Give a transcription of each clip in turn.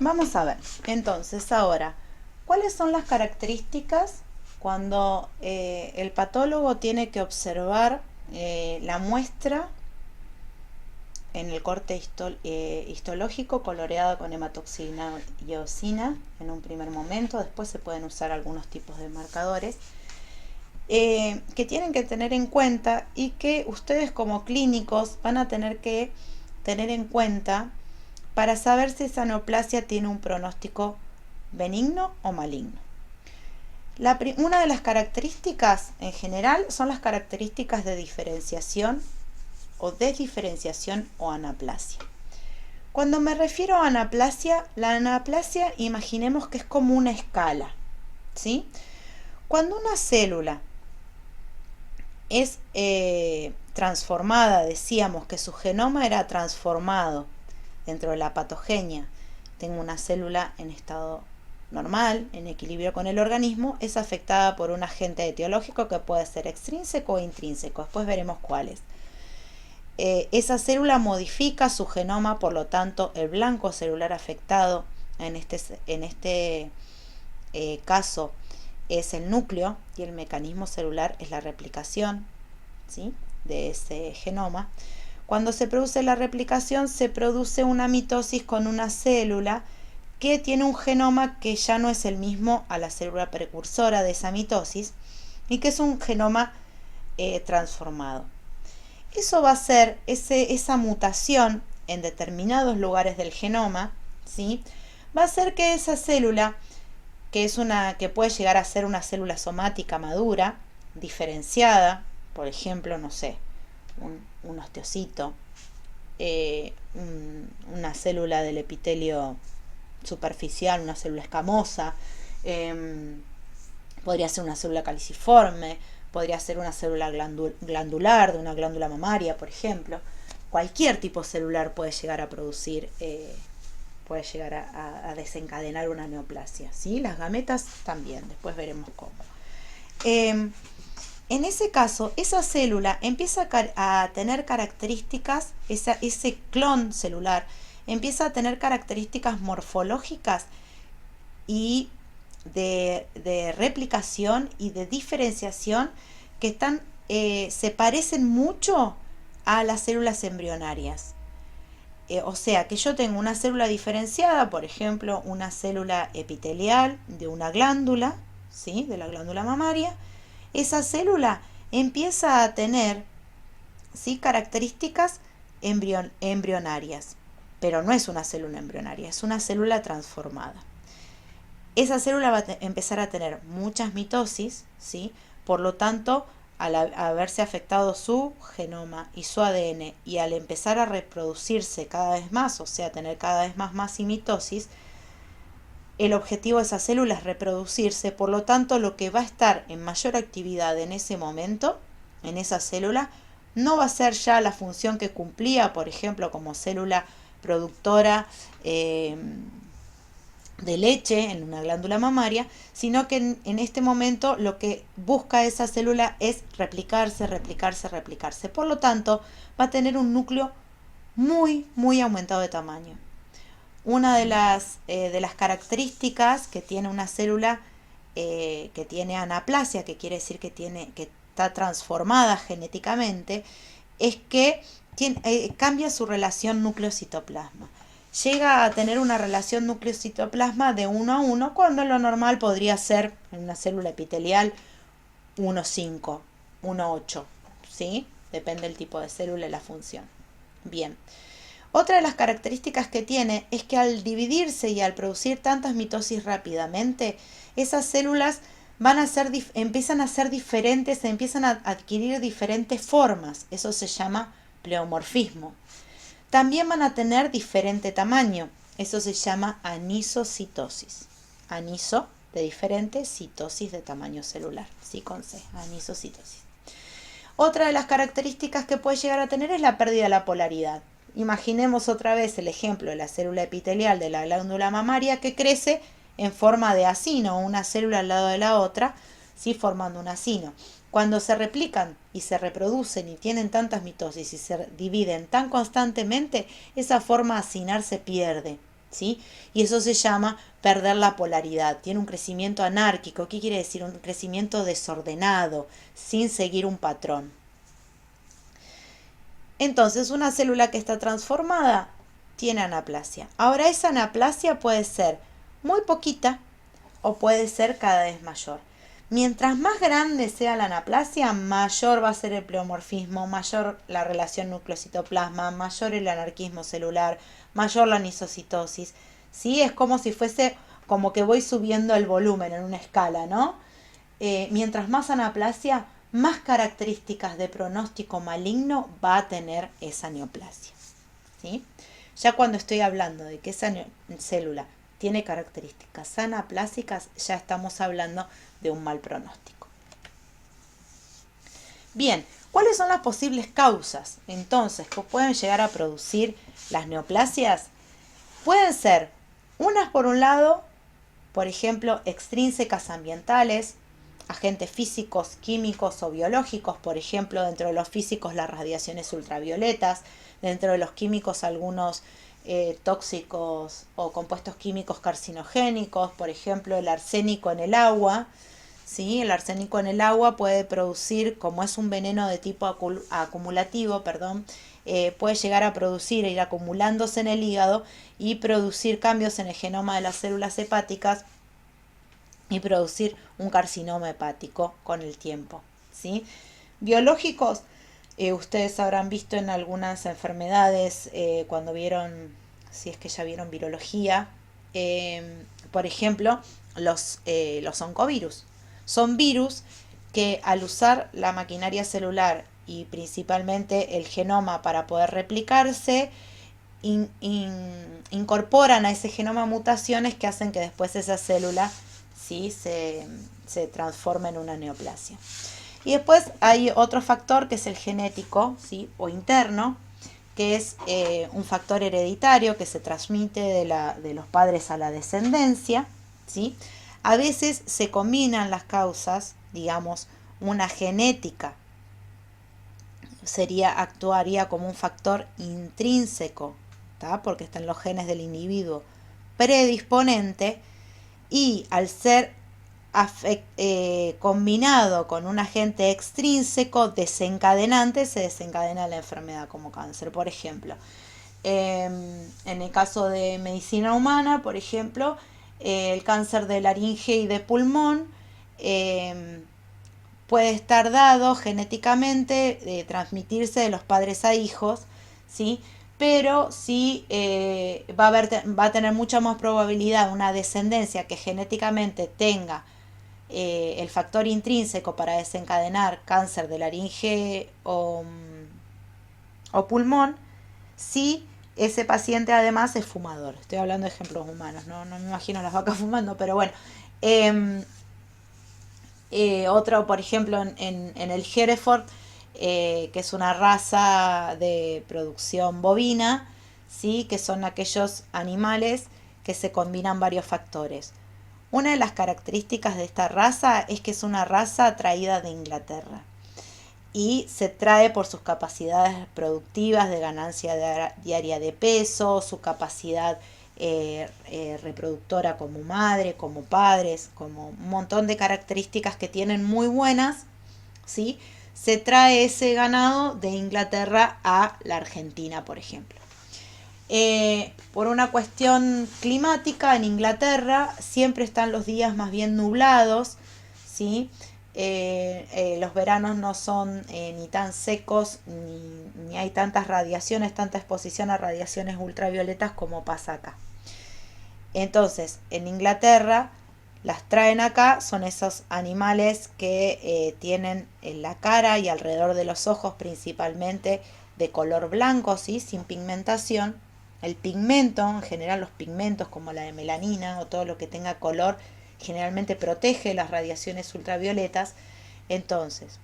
Vamos a ver, entonces ahora, ¿cuáles son las características cuando el patólogo tiene que observar la muestra en el corte histológico coloreada con hematoxina y eosina en un primer momento? Después se pueden usar algunos tipos de marcadores que tienen que tener en cuenta y que ustedes como clínicos van a tener que tener en cuenta para saber si esa neoplasia tiene un pronóstico benigno o maligno. Una de las características en general son las características de diferenciación o desdiferenciación o anaplasia. Cuando me refiero a anaplasia, la anaplasia imaginemos que es como una escala, ¿sí? Cuando una célula es transformada, decíamos que su genoma era transformado dentro de la patogenia. Tengo una célula en estado normal, en equilibrio con el organismo, es afectada por un agente etiológico que puede ser extrínseco o intrínseco. Después veremos cuáles. Esa célula modifica su genoma, por lo tanto, el blanco celular afectado en este caso es el núcleo y el mecanismo celular es la replicación, ¿sí?, de ese genoma. Cuando se produce la replicación, se produce una mitosis con una célula que tiene un genoma que ya no es el mismo a la célula precursora de esa mitosis y que es un genoma transformado. Eso va a ser esa mutación en determinados lugares del genoma, ¿sí?, va a hacer que esa célula, que puede llegar a ser una célula somática madura, diferenciada, por ejemplo, no sé, un osteocito, una célula del epitelio superficial, una célula escamosa, podría ser una célula caliciforme, podría ser una célula glandular, de una glándula mamaria, por ejemplo. Cualquier tipo celular puede llegar a producir, puede llegar a desencadenar una neoplasia, ¿sí? Las gametas también, después veremos cómo. En ese caso, esa célula empieza a tener características, ese clon celular empieza a tener características morfológicas y de replicación y de diferenciación que se parecen mucho a las células embrionarias. O sea, que yo tengo una célula diferenciada, por ejemplo, una célula epitelial de una glándula, ¿sí?, de la glándula mamaria. Esa célula empieza a tener, ¿sí?, características embrionarias, pero no es una célula embrionaria, es una célula transformada. Esa célula va a empezar a tener muchas mitosis, ¿sí? Por lo tanto, al haberse afectado su genoma y su ADN y al empezar a reproducirse cada vez más, o sea, tener cada vez más y mitosis, el objetivo de esa célula es reproducirse, por lo tanto, lo que va a estar en mayor actividad en ese momento, en esa célula, no va a ser ya la función que cumplía, por ejemplo, como célula productora de leche en una glándula mamaria, sino que en este momento lo que busca esa célula es replicarse. Por lo tanto, va a tener un núcleo muy aumentado de tamaño. Una de las características que tiene una célula que tiene anaplasia, que quiere decir que está transformada genéticamente, es que cambia su relación núcleo-citoplasma. Llega a tener una relación núcleo-citoplasma de 1:1, cuando lo normal podría ser en una célula epitelial 1:5, 1:8, ¿sí? Depende del tipo de célula y la función. Bien. Otra de las características que tiene es que al dividirse y al producir tantas mitosis rápidamente, esas células empiezan a ser diferentes, empiezan a adquirir diferentes formas. Eso se llama pleomorfismo. También van a tener diferente tamaño. Eso se llama anisocitosis. Aniso de diferente, citosis de tamaño celular. Sí, con C, anisocitosis. Otra de las características que puede llegar a tener es la pérdida de la polaridad. Imaginemos otra vez el ejemplo de la célula epitelial de la glándula mamaria que crece en forma de acino, una célula al lado de la otra, ¿sí?, formando un acino. Cuando se replican y se reproducen y tienen tantas mitosis y se dividen tan constantemente, esa forma acinar se pierde, ¿sí? Y eso se llama perder la polaridad. Tiene un crecimiento anárquico. ¿Qué quiere decir? Un crecimiento desordenado, sin seguir un patrón. Entonces, una célula que está transformada tiene anaplasia. Ahora, esa anaplasia puede ser muy poquita o puede ser cada vez mayor. Mientras más grande sea la anaplasia, mayor va a ser el pleomorfismo, mayor la relación núcleo-citoplasma, mayor el anarquismo celular, mayor la anisocitosis. ¿Sí? Es como si fuese como que voy subiendo el volumen en una escala, ¿no? Mientras más anaplasia, más características de pronóstico maligno va a tener esa neoplasia. ¿Sí? Ya cuando estoy hablando de que esa célula tiene características anaplásicas, ya estamos hablando de un mal pronóstico. Bien, ¿cuáles son las posibles causas entonces que pueden llegar a producir las neoplasias? Pueden ser unas por un lado, por ejemplo, extrínsecas ambientales, agentes físicos, químicos o biológicos, por ejemplo, dentro de los físicos las radiaciones ultravioletas, dentro de los químicos algunos tóxicos o compuestos químicos carcinogénicos, por ejemplo, el arsénico en el agua. ¿Sí? El arsénico en el agua puede producir, como es un veneno de tipo acumulativo, puede llegar a producir, ir acumulándose en el hígado y producir cambios en el genoma de las células hepáticas y producir un carcinoma hepático con el tiempo. ¿Sí? Biológicos, ustedes habrán visto en algunas enfermedades, cuando vieron, si es que ya vieron virología, por ejemplo, los oncovirus. Son virus que al usar la maquinaria celular y principalmente el genoma para poder replicarse, incorporan a ese genoma mutaciones que hacen que después esa célula, ¿sí?, se transforme en una neoplasia. Y después hay otro factor que es el genético, ¿sí?, o interno, que es un factor hereditario que se transmite de los padres a la descendencia, ¿sí? A veces se combinan las causas, digamos, una genética actuaría como un factor intrínseco, ¿tá?, porque están los genes del individuo predisponente, y al ser combinado con un agente extrínseco desencadenante, se desencadena la enfermedad como cáncer. Por ejemplo, en el caso de medicina humana, por ejemplo, el cáncer de laringe y de pulmón puede estar dado genéticamente, transmitirse de los padres a hijos, ¿sí? Pero sí va a tener mucha más probabilidad una descendencia que genéticamente tenga el factor intrínseco para desencadenar cáncer de laringe o pulmón, si ese paciente además es fumador. Estoy hablando de ejemplos humanos, no me imagino las vacas fumando, pero bueno. Otro, por ejemplo, en el Hereford, que es una raza de producción bovina, ¿sí?, que son aquellos animales que se combinan varios factores. Una de las características de esta raza es que es una raza traída de Inglaterra y se trae por sus capacidades productivas de ganancia diaria de peso, su capacidad reproductora como madre, como padres, como un montón de características que tienen muy buenas, ¿sí? Se trae ese ganado de Inglaterra a la Argentina, por ejemplo. Por una cuestión climática, en Inglaterra siempre están los días más bien nublados, ¿sí? Los veranos no son ni tan secos, ni hay tantas radiaciones, tanta exposición a radiaciones ultravioletas como pasa acá. Entonces, en Inglaterra las traen acá, son esos animales que tienen en la cara y alrededor de los ojos principalmente de color blanco, ¿sí?, sin pigmentación. El pigmento, en general los pigmentos como la de melanina o todo lo que tenga color, generalmente protege las radiaciones ultravioletas. Entonces,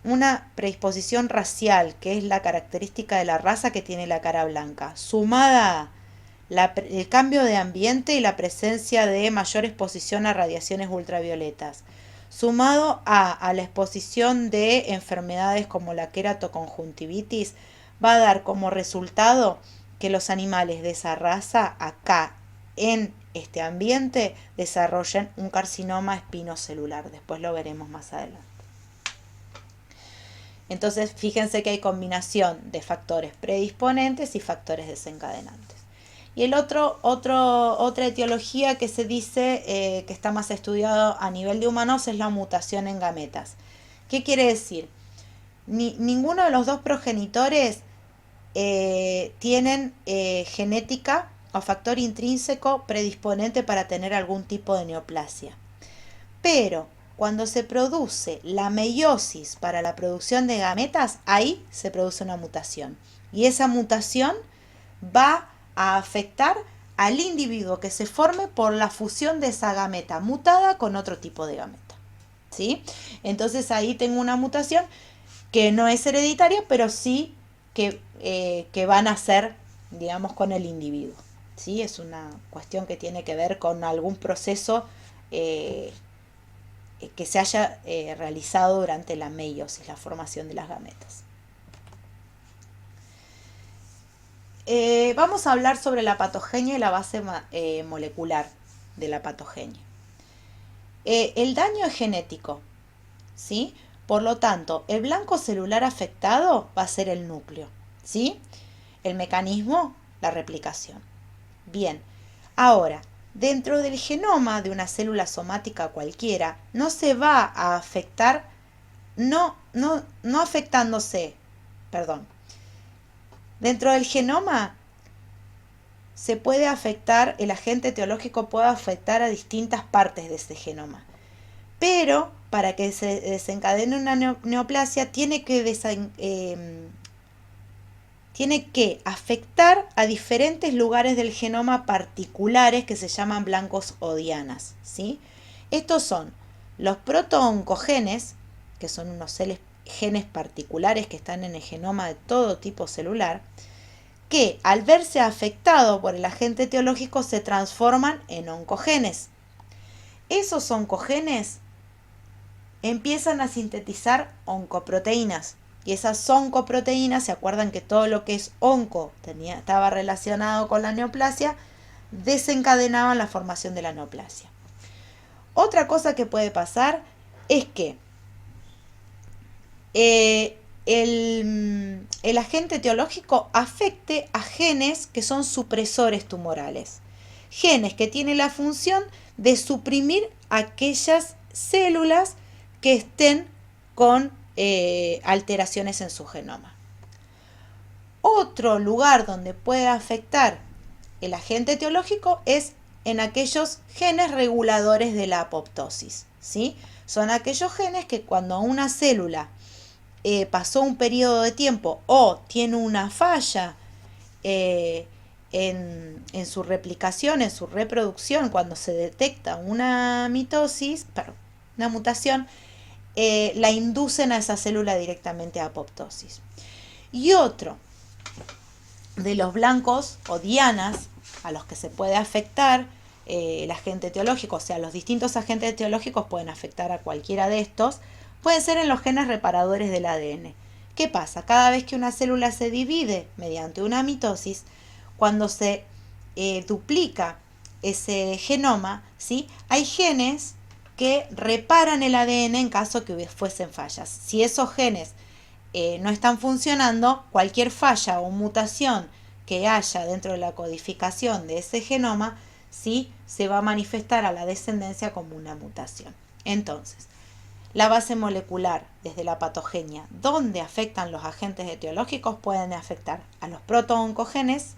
una predisposición racial, que es la característica de la raza que tiene la cara blanca, sumada a el cambio de ambiente y la presencia de mayor exposición a radiaciones ultravioletas, sumado a la exposición de enfermedades como la queratoconjuntivitis, va a dar como resultado que los animales de esa raza acá en este ambiente desarrollen un carcinoma espinocelular. Después lo veremos más adelante. Entonces, fíjense que hay combinación de factores predisponentes y factores desencadenantes. Y otra etiología que se dice que está más estudiado a nivel de humanos es la mutación en gametas. ¿Qué quiere decir? Ninguno de los dos progenitores tienen genética o factor intrínseco predisponente para tener algún tipo de neoplasia. Pero cuando se produce la meiosis para la producción de gametas, ahí se produce una mutación. Y esa mutación va a afectar al individuo que se forme por la fusión de esa gameta mutada con otro tipo de gameta. ¿Sí? Entonces ahí tengo una mutación que no es hereditaria, pero sí que van a ser, digamos, con el individuo. ¿Sí? Es una cuestión que tiene que ver con algún proceso que se haya realizado durante la meiosis, la formación de las gametas. Vamos a hablar sobre la patogenia y la base molecular de la patogenia. El daño es genético, ¿sí? Por lo tanto, el blanco celular afectado va a ser el núcleo, ¿sí? El mecanismo, la replicación. Bien, ahora, dentro del genoma de una célula somática cualquiera, no se va a afectar, no afectándose, perdón. Dentro del genoma se puede afectar, el agente etiológico puede afectar a distintas partes de ese genoma. Pero para que se desencadene una neoplasia tiene que afectar a diferentes lugares del genoma particulares que se llaman blancos o dianas, ¿sí? Estos son los protooncogenes, que son unos genes particulares que están en el genoma de todo tipo celular, que al verse afectados por el agente etiológico se transforman en oncogenes. Esos oncogenes empiezan a sintetizar oncoproteínas. Y esas oncoproteínas, ¿se acuerdan que todo lo que es onco estaba relacionado con la neoplasia? Desencadenaban la formación de la neoplasia. Otra cosa que puede pasar es que el agente etiológico afecte a genes que son supresores tumorales. Genes que tienen la función de suprimir aquellas células que estén con alteraciones en su genoma. Otro lugar donde puede afectar el agente etiológico es en aquellos genes reguladores de la apoptosis, ¿sí? Son aquellos genes que cuando una célula pasó un periodo de tiempo o tiene una falla en su replicación, en su reproducción, cuando se detecta una mitosis, una mutación, la inducen a esa célula directamente a apoptosis. Y otro de los blancos o dianas a los que se puede afectar el agente etiológico, o sea, los distintos agentes etiológicos pueden afectar a cualquiera de estos, pueden ser en los genes reparadores del ADN. ¿Qué pasa? Cada vez que una célula se divide mediante una mitosis, cuando se duplica ese genoma, ¿sí? Hay genes que reparan el ADN en caso que fuesen fallas. Si esos genes no están funcionando, cualquier falla o mutación que haya dentro de la codificación de ese genoma, ¿sí? Se va a manifestar a la descendencia como una mutación. Entonces, la base molecular desde la patogenia, donde afectan los agentes etiológicos, pueden afectar a los protooncogenes,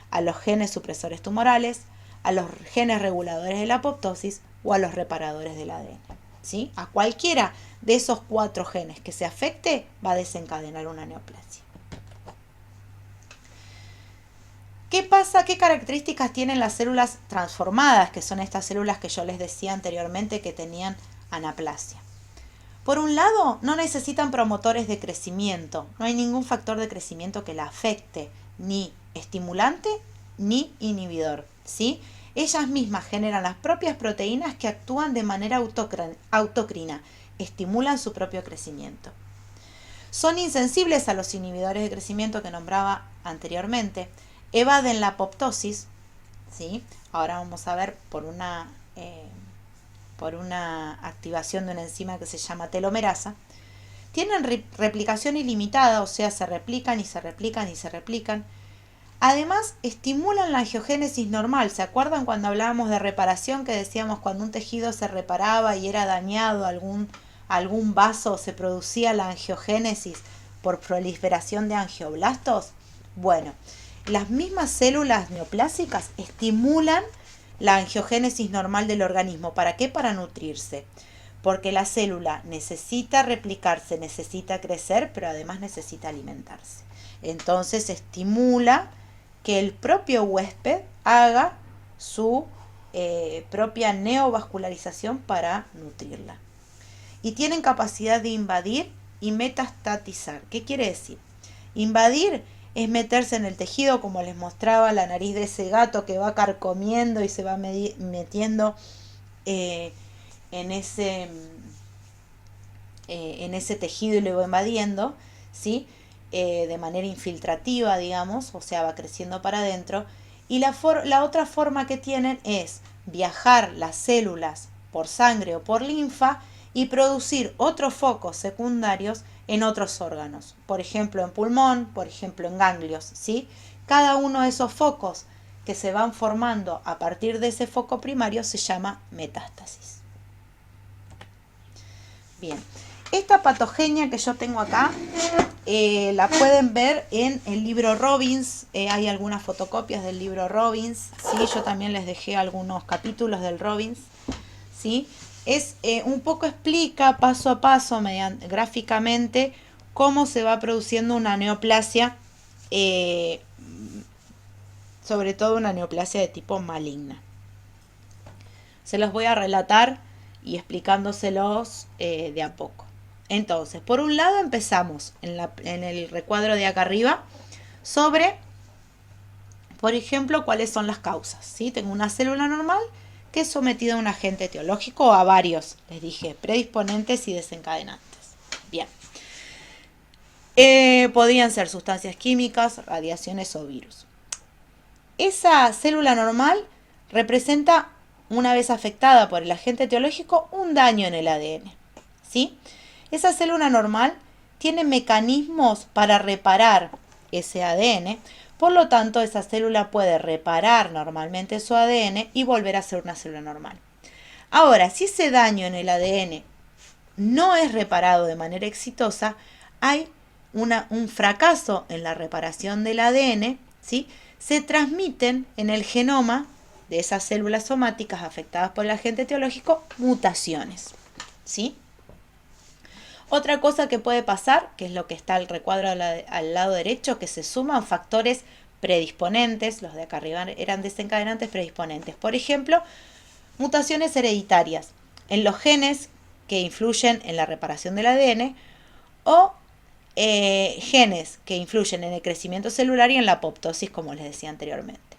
a los genes supresores tumorales, a los genes reguladores de la apoptosis o a los reparadores del ADN. ¿Sí? A cualquiera de esos 4 genes que se afecte va a desencadenar una neoplasia. ¿Qué pasa? ¿Qué características tienen las células transformadas, que son estas células que yo les decía anteriormente que tenían anaplasia? Por un lado, no necesitan promotores de crecimiento, no hay ningún factor de crecimiento que la afecte, ni estimulante ni inhibidor, ¿sí? Ellas mismas generan las propias proteínas que actúan de manera autocrina, estimulan su propio crecimiento. Son insensibles a los inhibidores de crecimiento que nombraba anteriormente, evaden la apoptosis, ¿sí? Ahora vamos a ver por una activación de una enzima que se llama telomerasa. Tienen replicación ilimitada, o sea, se replican y se replican y se replican. Además, estimulan la angiogénesis normal. ¿Se acuerdan cuando hablábamos de reparación que decíamos cuando un tejido se reparaba y era dañado algún vaso, se producía la angiogénesis por proliferación de angioblastos? Bueno, las mismas células neoplásicas estimulan la angiogénesis normal del organismo. ¿Para qué? Para nutrirse. Porque la célula necesita replicarse, necesita crecer, pero además necesita alimentarse. Entonces estimula que el propio huésped haga su propia neovascularización para nutrirla. Y tienen capacidad de invadir y metastatizar. ¿Qué quiere decir? Invadir es meterse en el tejido, como les mostraba la nariz de ese gato que va carcomiendo y se va metiendo en ese tejido y lo va invadiendo, ¿sí? De manera infiltrativa, digamos, o sea, va creciendo para adentro. Y la otra forma que tienen es viajar las células por sangre o por linfa y producir otros focos secundarios en otros órganos, por ejemplo en pulmón, por ejemplo en ganglios, ¿sí? Cada uno de esos focos que se van formando a partir de ese foco primario se llama metástasis. Bien, esta patogenia que yo tengo acá la pueden ver en el libro Robbins. Hay algunas fotocopias del libro Robbins, ¿sí? Yo también les dejé algunos capítulos del Robbins, ¿sí? Es un poco explica paso a paso, gráficamente, cómo se va produciendo una neoplasia, sobre todo una neoplasia de tipo maligna. Se los voy a relatar y explicándoselos de a poco. Entonces, por un lado empezamos en el recuadro de acá arriba sobre, por ejemplo, cuáles son las causas, ¿sí? Tengo una célula normal que es sometida a un agente etiológico o a varios, les dije, predisponentes y desencadenantes. Bien. Podrían ser sustancias químicas, radiaciones o virus. Esa célula normal representa, una vez afectada por el agente etiológico, un daño en el ADN, ¿sí? Esa célula normal tiene mecanismos para reparar ese ADN, por lo tanto esa célula puede reparar normalmente su ADN y volver a ser una célula normal. Ahora, si ese daño en el ADN no es reparado de manera exitosa, hay un fracaso en la reparación del ADN, ¿sí? Se transmiten en el genoma de esas células somáticas afectadas por el agente etiológico mutaciones, ¿sí? Otra cosa que puede pasar, que es lo que está al recuadro al lado derecho, que se suman factores predisponentes, los de acá arriba eran desencadenantes predisponentes. Por ejemplo, mutaciones hereditarias en los genes que influyen en la reparación del ADN o genes que influyen en el crecimiento celular y en la apoptosis, como les decía anteriormente.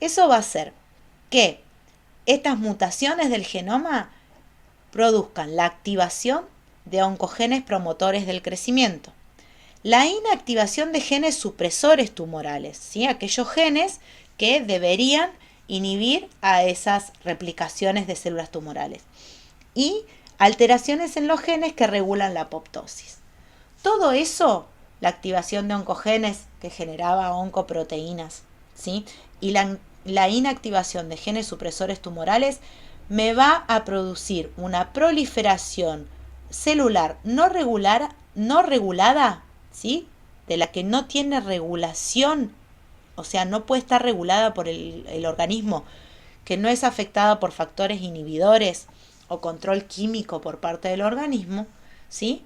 Eso va a hacer que estas mutaciones del genoma produzcan la activación de oncogenes promotores del crecimiento, la inactivación de genes supresores tumorales, ¿sí? Aquellos genes que deberían inhibir a esas replicaciones de células tumorales, y alteraciones en los genes que regulan la apoptosis. Todo eso, la activación de oncogenes que generaba oncoproteínas, ¿sí? Y la inactivación de genes supresores tumorales me va a producir una proliferación celular no regulada, ¿sí? De la que no tiene regulación, o sea, no puede estar regulada por el organismo, que no es afectada por factores inhibidores o control químico por parte del organismo, ¿sí?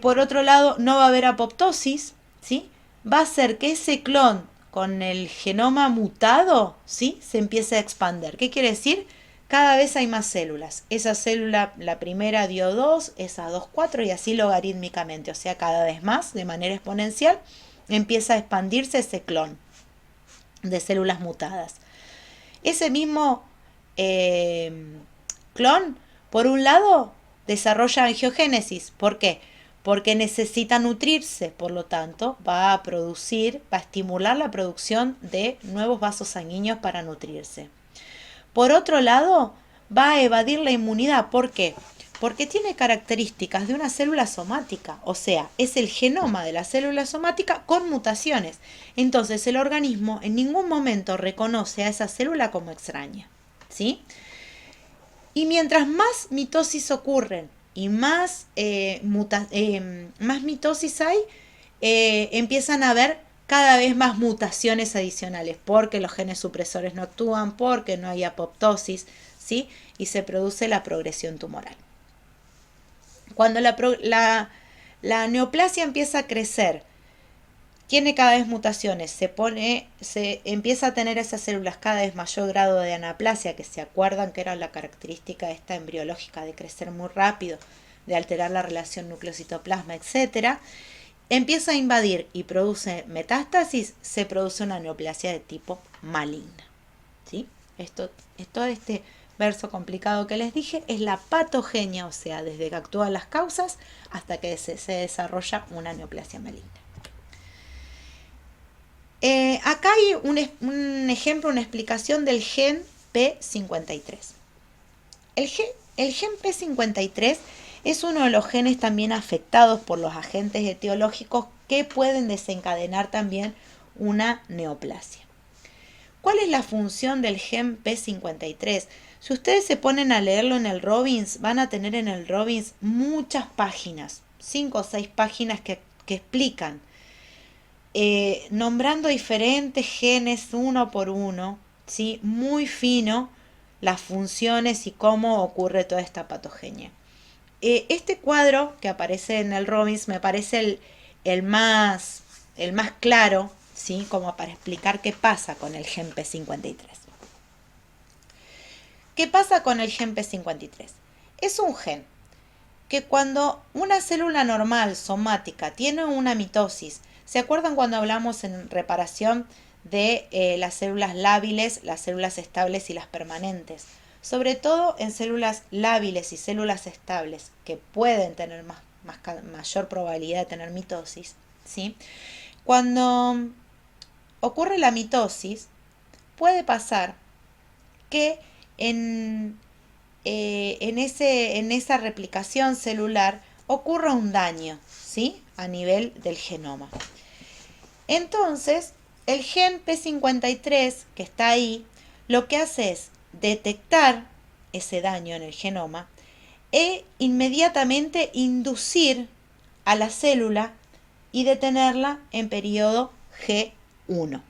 Por otro lado, no va a haber apoptosis, ¿sí? Va a hacer que ese clon con el genoma mutado, ¿sí? Se empiece a expandir. ¿Qué quiere decir? Cada vez hay más células. Esa célula, la primera dio 2, esa 2, 4 y así logarítmicamente. O sea, cada vez más, de manera exponencial, empieza a expandirse ese clon de células mutadas. Ese mismo clon, por un lado, desarrolla angiogénesis. ¿Por qué? porque necesita nutrirse, por lo tanto va a estimular la producción de nuevos vasos sanguíneos para nutrirse. Por otro lado, va a evadir la inmunidad. ¿Por qué? Porque tiene características de una célula somática, o sea, es el genoma de la célula somática con mutaciones. Entonces el organismo en ningún momento reconoce a esa célula como extraña, ¿sí? Y mientras más mitosis ocurren y más mitosis hay, empiezan a haber cada vez más mutaciones adicionales, porque los genes supresores no actúan, porque no hay apoptosis, ¿sí? Y se produce la progresión tumoral. Cuando la neoplasia empieza a crecer, tiene cada vez mutaciones, se empieza a tener esas células cada vez mayor grado de anaplasia, que se acuerdan que era la característica esta embriológica de crecer muy rápido, de alterar la relación núcleo-citoplasma, etc. Empieza a invadir y produce metástasis, se produce una neoplasia de tipo maligna, ¿sí? Todo este verso complicado que les dije es la patogenia, o sea, desde que actúan las causas hasta que se desarrolla una neoplasia maligna. Acá hay un ejemplo, una explicación del gen P53. El gen P53 es uno de los genes también afectados por los agentes etiológicos que pueden desencadenar también una neoplasia. ¿Cuál es la función del gen P53? Si ustedes se ponen a leerlo en el Robbins, van a tener en el Robbins muchas páginas, 5 o 6 páginas que explican, nombrando diferentes genes uno por uno, ¿sí? Muy fino, las funciones y cómo ocurre toda esta patogenia. Este cuadro que aparece en el Robbins me parece el más claro, ¿sí? Como para explicar qué pasa con el gen P53. ¿Qué pasa con el gen P53? Es un gen que cuando una célula normal somática tiene una mitosis, ¿se acuerdan cuando hablamos en reparación de las células lábiles, las células estables y las permanentes? Sobre todo en células lábiles y células estables, que pueden tener mayor probabilidad de tener mitosis, ¿sí? Cuando ocurre la mitosis, puede pasar que en esa replicación celular ocurra un daño, ¿sí? A nivel del genoma. Entonces, el gen P53 que está ahí, lo que hace es detectar ese daño en el genoma e inmediatamente inducir a la célula y detenerla en periodo G1,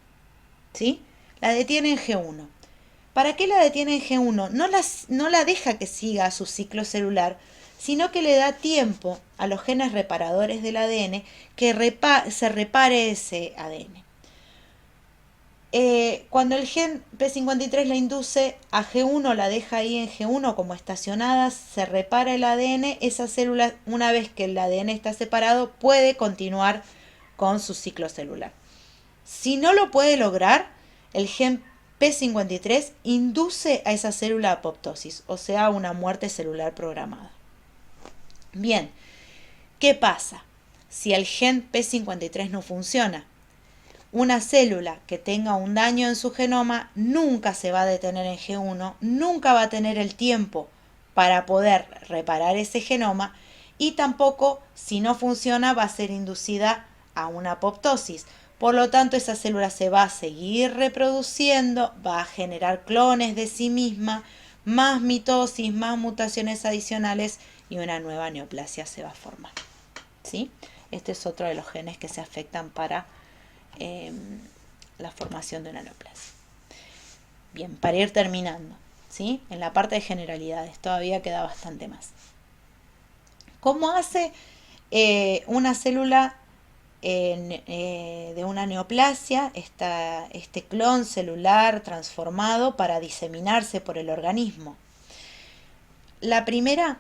¿sí? La detiene en G1. ¿Para qué la detiene en G1? No la deja que siga su ciclo celular, sino que le da tiempo a los genes reparadores del ADN que se repare ese ADN. Cuando el gen P53 la induce a G1, la deja ahí en G1 como estacionada, se repara el ADN, esa célula, una vez que el ADN está separado, puede continuar con su ciclo celular. Si no lo puede lograr, el gen P53 induce a esa célula a apoptosis, o sea, una muerte celular programada. Bien, ¿qué pasa si el gen P53 no funciona? Una célula que tenga un daño en su genoma nunca se va a detener en G1, nunca va a tener el tiempo para poder reparar ese genoma y tampoco, si no funciona, va a ser inducida a una apoptosis. Por lo tanto, esa célula se va a seguir reproduciendo, va a generar clones de sí misma, más mitosis, más mutaciones adicionales y una nueva neoplasia se va a formar, ¿sí? Este es otro de los genes que se afectan para la formación de una neoplasia. Bien, para ir terminando, ¿sí? En la parte de generalidades todavía queda bastante más. ¿Cómo hace una célula de una neoplasia, este clon celular transformado para diseminarse por el organismo? La primera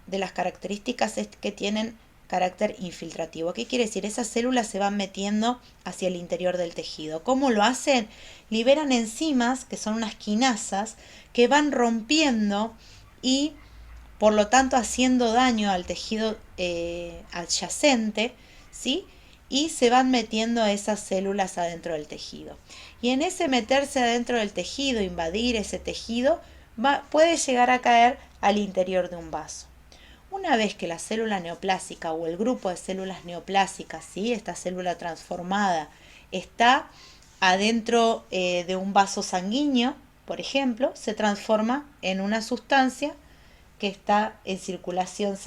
de las características es que tienen carácter infiltrativo. ¿Qué quiere decir? Esas células se van metiendo hacia el interior del tejido. ¿Cómo lo hacen? Liberan enzimas, que son unas quinasas, que van rompiendo y por lo tanto haciendo daño al tejido adyacente, ¿sí? Y se van metiendo esas células adentro del tejido. Y en ese meterse adentro del tejido, invadir ese tejido, puede llegar a caer al interior de un vaso. Una vez que la célula neoplásica o el grupo de células neoplásicas, ¿sí? Esta célula transformada, está adentro de un vaso sanguíneo, por ejemplo, se transforma en una sustancia que está en circulación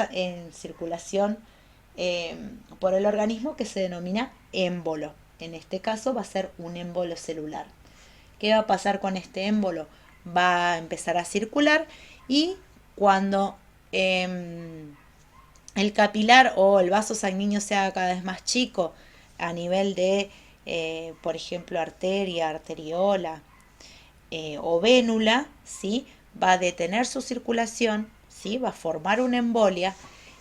por el organismo, que se denomina émbolo. En este caso va a ser un émbolo celular. ¿Qué va a pasar con este émbolo? Va a empezar a circular y cuando el capilar o el vaso sanguíneo se haga cada vez más chico a nivel de, por ejemplo, arteria, arteriola o vénula, ¿sí? Va a detener su circulación, ¿sí? Va a formar una embolia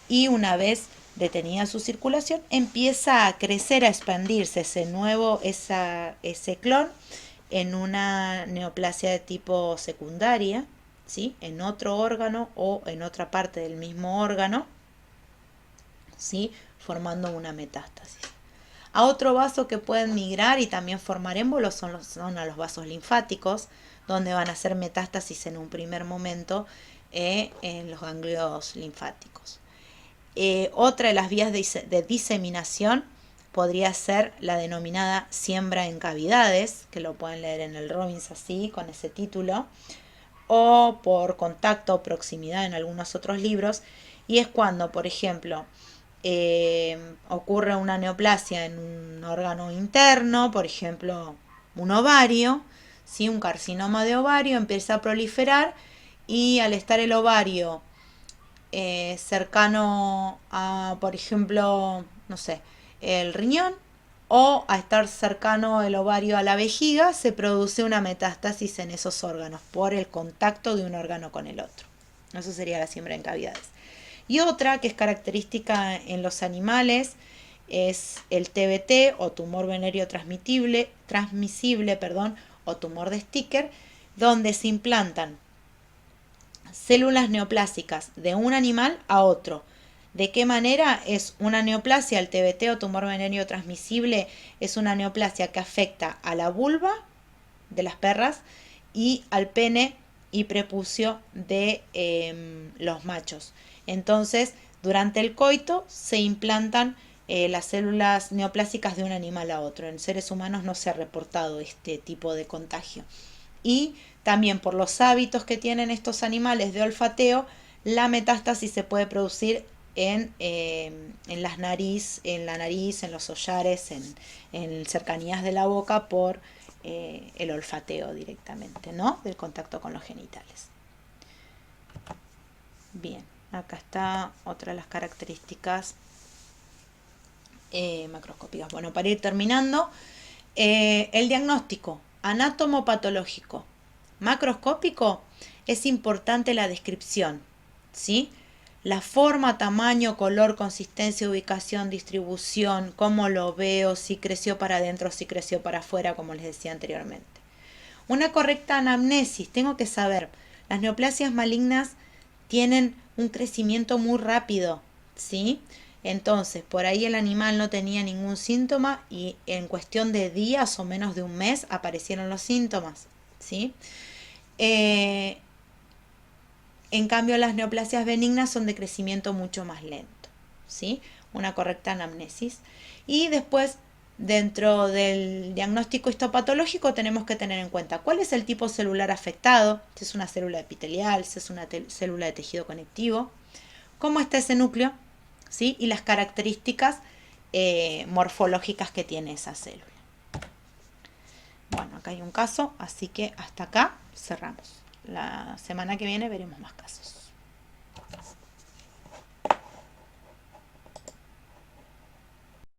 y una vez detenida su circulación empieza a crecer, a expandirse ese clon en una neoplasia de tipo secundaria, ¿sí? En otro órgano o en otra parte del mismo órgano, ¿sí? Formando una metástasis. A otro vaso que pueden migrar y también formar émbolos son a los vasos linfáticos, donde van a hacer metástasis en un primer momento en los ganglios linfáticos. Otra de las vías de diseminación podría ser la denominada siembra en cavidades, que lo pueden leer en el Robbins así, con ese título, o por contacto o proximidad en algunos otros libros, y es cuando, por ejemplo, ocurre una neoplasia en un órgano interno, por ejemplo, un ovario, ¿sí? Un carcinoma de ovario empieza a proliferar y al estar el ovario cercano a, por ejemplo, no sé, el riñón, o a estar cercano el ovario a la vejiga, se produce una metástasis en esos órganos por el contacto de un órgano con el otro. Eso sería la siembra en cavidades. Y otra que es característica en los animales es el TBT o tumor venéreo transmisible, o tumor de Sticker, donde se implantan células neoplásicas de un animal a otro. ¿De qué manera es una neoplasia? El TBT o tumor venéreo transmisible es una neoplasia que afecta a la vulva de las perras y al pene y prepucio de los machos. Entonces, durante el coito se implantan las células neoplásicas de un animal a otro. En seres humanos no se ha reportado este tipo de contagio. Y también por los hábitos que tienen estos animales de olfateo, la metástasis se puede producir en la nariz, en los hollares, en cercanías de la boca por el olfateo directamente, ¿no? Del contacto con los genitales. Bien, acá está otra de las características macroscópicas. Bueno, para ir terminando, el diagnóstico anatomopatológico macroscópico es importante la descripción, ¿sí? La forma, tamaño, color, consistencia, ubicación, distribución, cómo lo veo, si creció para adentro, si creció para afuera, como les decía anteriormente. Una correcta anamnesis, tengo que saber, las neoplasias malignas tienen un crecimiento muy rápido, ¿sí? Entonces, por ahí el animal no tenía ningún síntoma y en cuestión de días o menos de un mes aparecieron los síntomas, ¿sí? En cambio, las neoplasias benignas son de crecimiento mucho más lento, ¿sí? Una correcta anamnesis. Y después, dentro del diagnóstico histopatológico, tenemos que tener en cuenta cuál es el tipo celular afectado, si es una célula epitelial, si es una célula de tejido conectivo, cómo está ese núcleo, ¿sí? Y las características morfológicas que tiene esa célula. Bueno, acá hay un caso, así que hasta acá cerramos. La semana que viene veremos más casos.